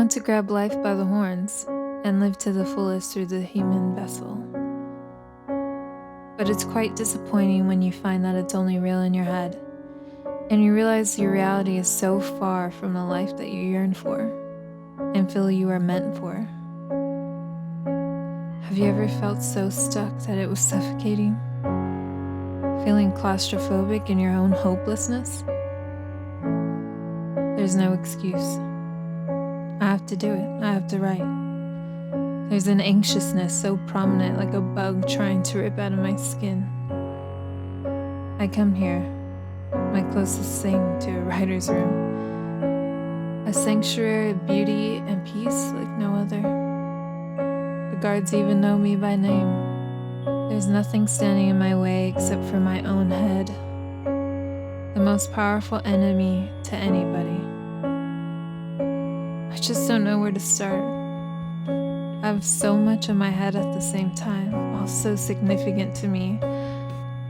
want to grab life by the horns and live to the fullest through the human vessel. But it's quite disappointing when you find that it's only real in your head, and you realize your reality is so far from the life that you yearn for and feel you are meant for. Have you ever felt so stuck that it was suffocating? Feeling claustrophobic in your own hopelessness? There's no excuse. I have to do it. I have to write. There's an anxiousness so prominent, like a bug trying to rip out of my skin. I come here, my closest thing to a writer's room, a sanctuary of beauty and peace like no other. The guards even know me by name. There's nothing standing in my way except for my own head, the most powerful enemy to anybody. I just don't know where to start. I have so much in my head at the same time, all so significant to me.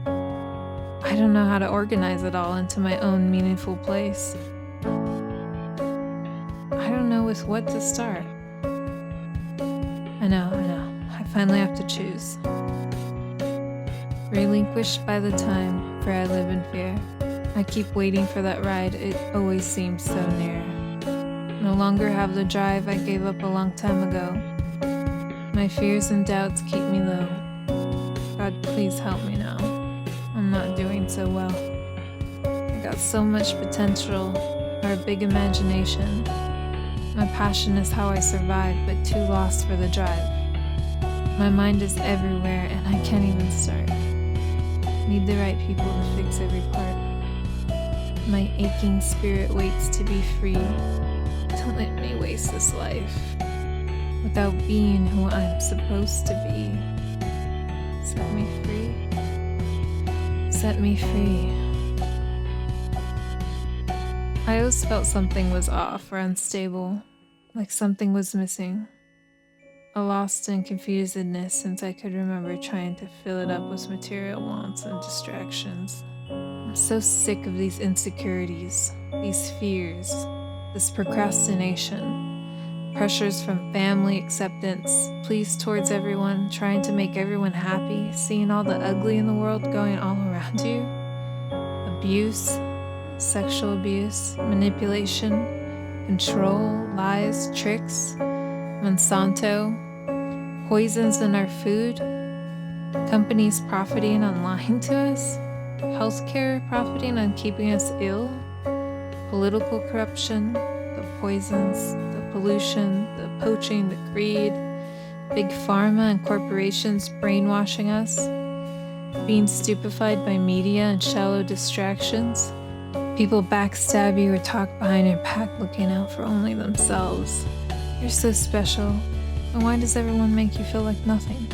I don't know how to organize it all into my own meaningful place. I don't know with what to start. I know. I finally have to choose. Relinquished by the time, for I live in fear. I keep waiting for that ride, it always seems so near. No longer have the drive I gave up a long time ago. My fears and doubts keep me low. God, please help me now. I'm not doing so well. I got so much potential, or a big imagination. My passion is how I survive, but too lost for the drive. My mind is everywhere and I can't even start. Need the right people to fix every part. My aching spirit waits to be free. Don't let me waste this life without being who I'm supposed to be. Set me free. Set me free. I always felt something was off or unstable, like something was missing. A lost and confusedness since I could remember trying to fill it up with material wants and distractions. I'm so sick of these insecurities, these fears, this procrastination, pressures from family acceptance, pleas towards everyone, trying to make everyone happy, seeing all the ugly in the world going all around you, abuse, sexual abuse, manipulation, control, lies, tricks, Monsanto, poisons in our food, companies profiting on lying to us, healthcare profiting on keeping us ill, political corruption, the poisons, the pollution, the poaching, the greed, big pharma and corporations brainwashing us, being stupefied by media and shallow distractions, people backstab you or talk behind your back looking out for only themselves. You're so special, and why does everyone make you feel like nothing?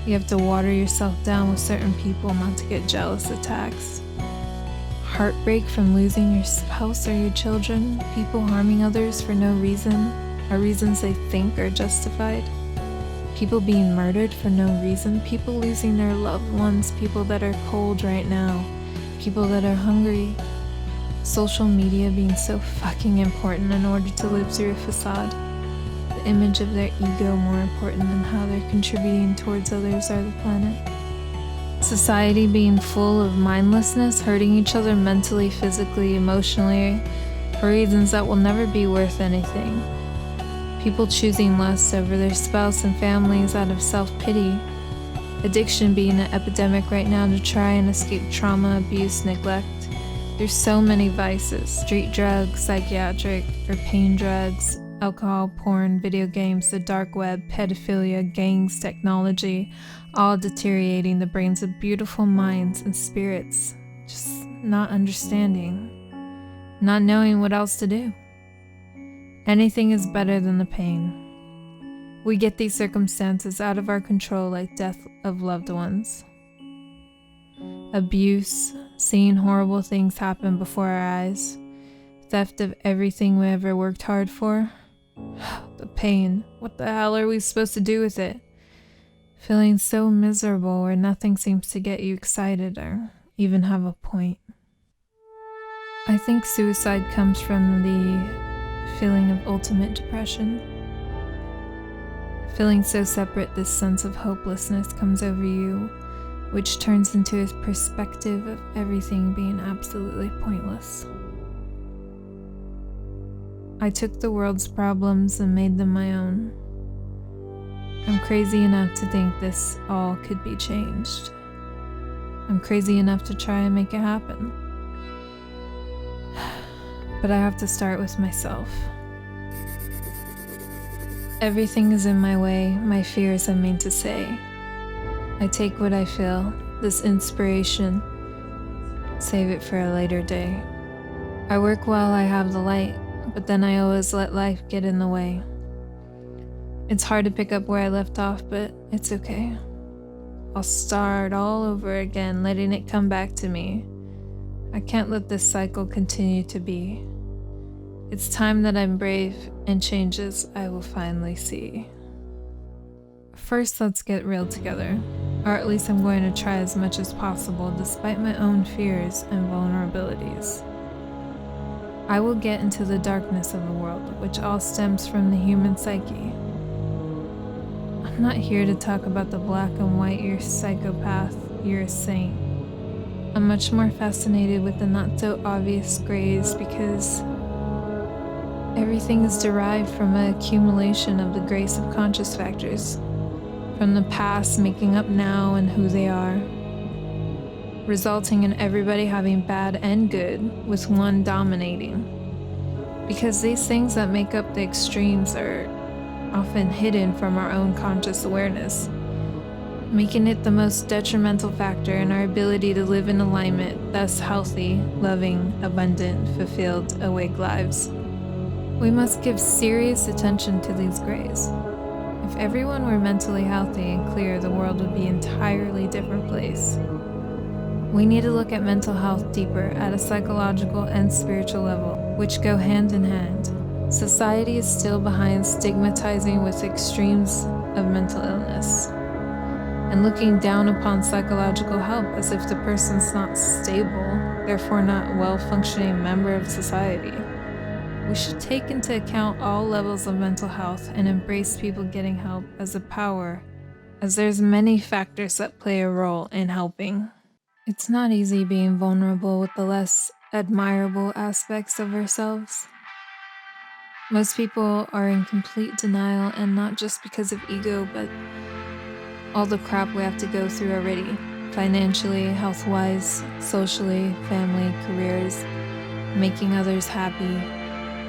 You have to water yourself down with certain people not to get jealous attacks. Heartbreak from losing your spouse or your children, people harming others for no reason, or reasons they think are justified. People being murdered for no reason, people losing their loved ones, people that are cold right now, people that are hungry. Social media being so fucking important in order to live through a facade. The image of their ego more important than how they're contributing towards others or the planet. Society being full of mindlessness, hurting each other mentally, physically, emotionally, for reasons that will never be worth anything. People choosing lust over their spouse and families out of self-pity. Addiction being an epidemic right now to try and escape trauma, abuse, neglect. There's so many vices, street drugs, psychiatric or pain drugs, alcohol, porn, video games, the dark web, pedophilia, gangs, technology, all deteriorating the brains of beautiful minds and spirits, just not understanding, not knowing what else to do. Anything is better than the pain. We get these circumstances out of our control, like death of loved ones, abuse, seeing horrible things happen before our eyes, theft of everything we ever worked hard for. The pain, what the hell are we supposed to do with it? Feeling so miserable where nothing seems to get you excited or even have a point. I think suicide comes from the feeling of ultimate depression. Feeling so separate, this sense of hopelessness comes over you, which turns into a perspective of everything being absolutely pointless. I took the world's problems and made them my own. I'm crazy enough to think this all could be changed. I'm crazy enough to try and make it happen. But I have to start with myself. Everything is in my way, my fears I mean to say. I take what I feel, this inspiration, save it for a later day. I work while I have the light, but then I always let life get in the way. It's hard to pick up where I left off, but it's okay. I'll start all over again, letting it come back to me. I can't let this cycle continue to be. It's time that I'm brave, and changes I will finally see. First, let's get real together, or at least I'm going to try as much as possible despite my own fears and vulnerabilities. I will get into the darkness of the world, which all stems from the human psyche. I'm not here to talk about the black and white, you're a psychopath, you're a saint. I'm much more fascinated with the not so obvious grays because everything is derived from an accumulation of the gray subconscious factors, from the past making up now and who they are, resulting in everybody having bad and good, with one dominating. Because these things that make up the extremes are often hidden from our own conscious awareness, making it the most detrimental factor in our ability to live in alignment, thus healthy, loving, abundant, fulfilled, awake lives. We must give serious attention to these grays. If everyone were mentally healthy and clear, the world would be an entirely different place. We need to look at mental health deeper at a psychological and spiritual level, which go hand in hand. Society is still behind stigmatizing with extremes of mental illness and looking down upon psychological help as if the person's not stable, therefore not a well-functioning member of society. We should take into account all levels of mental health and embrace people getting help as a power, as there's many factors that play a role in helping. It's not easy being vulnerable with the less admirable aspects of ourselves. Most people are in complete denial, and not just because of ego, but all the crap we have to go through already, financially, health-wise, socially, family, careers, making others happy,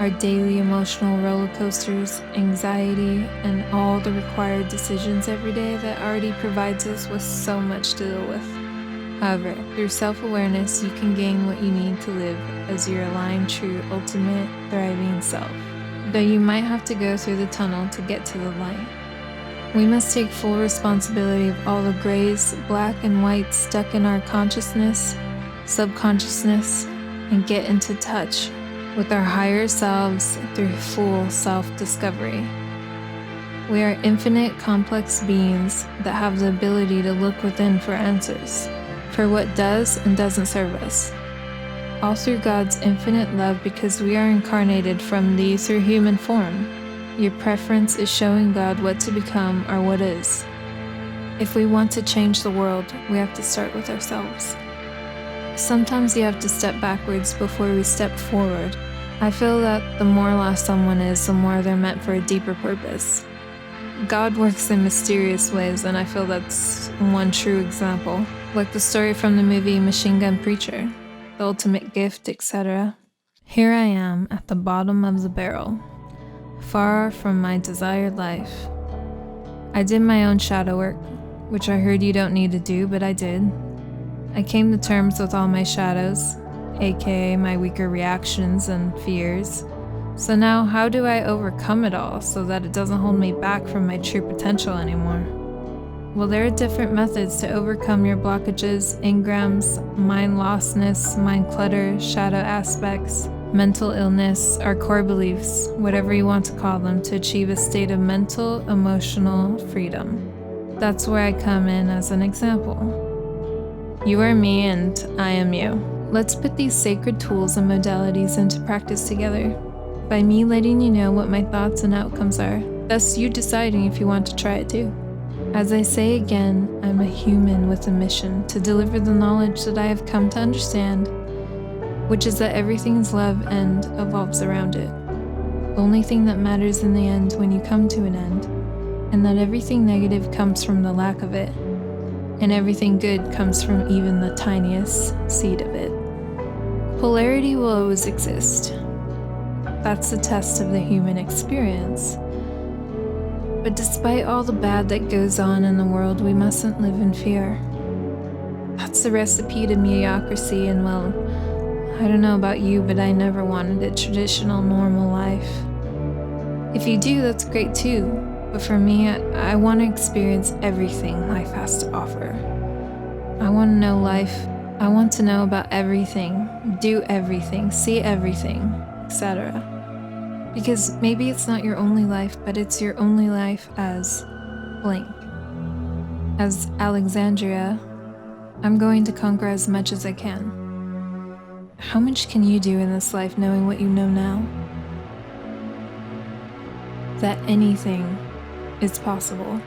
our daily emotional roller coasters, anxiety, and all the required decisions every day that already provides us with so much to deal with. However, through self-awareness, you can gain what you need to live as your aligned, true, ultimate, thriving self. Though you might have to go through the tunnel to get to the light. We must take full responsibility of all the grays, black and white stuck in our consciousness, subconsciousness, and get into touch with our higher selves through full self-discovery. We are infinite, complex beings that have the ability to look within for answers, for what does and doesn't serve us. All through God's infinite love, because we are incarnated from thee through human form. Your preference is showing God what to become or what is. If we want to change the world, we have to start with ourselves. Sometimes you have to step backwards before we step forward. I feel that the more lost someone is, the more they're meant for a deeper purpose. God works in mysterious ways, and I feel that's one true example, like the story from the movie Machine Gun Preacher, The Ultimate Gift, etc. Here I am at the bottom of the barrel, far from my desired life. I did my own shadow work, which I heard you don't need to do, but I did. I came to terms with all my shadows, aka my weaker reactions and fears. So now, how do I overcome it all so that it doesn't hold me back from my true potential anymore? Well, there are different methods to overcome your blockages, engrams, mind lostness, mind clutter, shadow aspects, mental illness, or core beliefs, whatever you want to call them, to achieve a state of mental, emotional freedom. That's where I come in as an example. You are me and I am you. Let's put these sacred tools and modalities into practice together. by me letting you know what my thoughts and outcomes are, thus you deciding if you want to try it too. As I say again, I'm a human with a mission to deliver the knowledge that I have come to understand, which is that everything is love and evolves around it. The only thing that matters in the end when you come to an end, and that everything negative comes from the lack of it, and everything good comes from even the tiniest seed of it. Polarity will always exist. That's the test of the human experience. But despite all the bad that goes on in the world, we mustn't live in fear. That's the recipe to mediocrity, and well, I don't know about you, but I never wanted a traditional, normal life. If you do, that's great too. But for me, I want to experience everything life has to offer. I want to know life. I want to know about everything, do everything, see everything, etc. Because maybe it's not your only life, but it's your only life as blank. As Alexandria, I'm going to conquer as much as I can. How much can you do in this life knowing what you know now? That anything is possible.